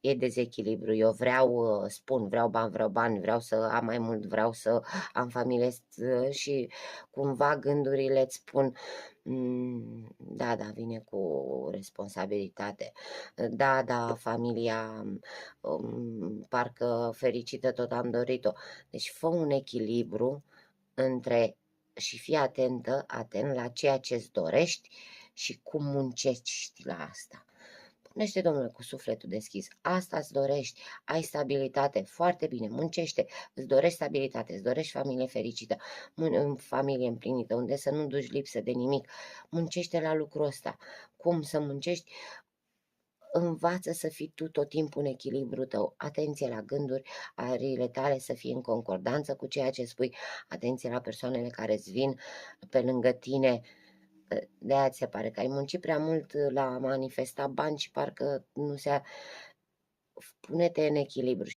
e dezechilibru. Eu vreau, spun, vreau bani, vreau să am mai mult, vreau să am familie și cumva gândurile îți spun, da, da, vine cu responsabilitate. Da, da, familia, parcă fericită tot am dorit-o. Deci fă un echilibru între și fii atent la ceea ce-ți dorești și cum muncești la asta. Punește, domnule, cu sufletul deschis, asta îți dorești, ai stabilitate, foarte bine, muncește, îți dorești stabilitate, îți dorești familie fericită, familie împlinită, unde să nu duci lipsă de nimic, muncește la lucrul ăsta. Cum să muncești? Învață să fii tu tot timpul în echilibru tău, atenție la gânduri, ariile tale să fie în concordanță cu ceea ce spui, atenție la persoanele care îți vin pe lângă tine. De-aia ți se pare că ai muncit prea mult la a manifesta bani și parcă nu se... Pune-te în echilibru.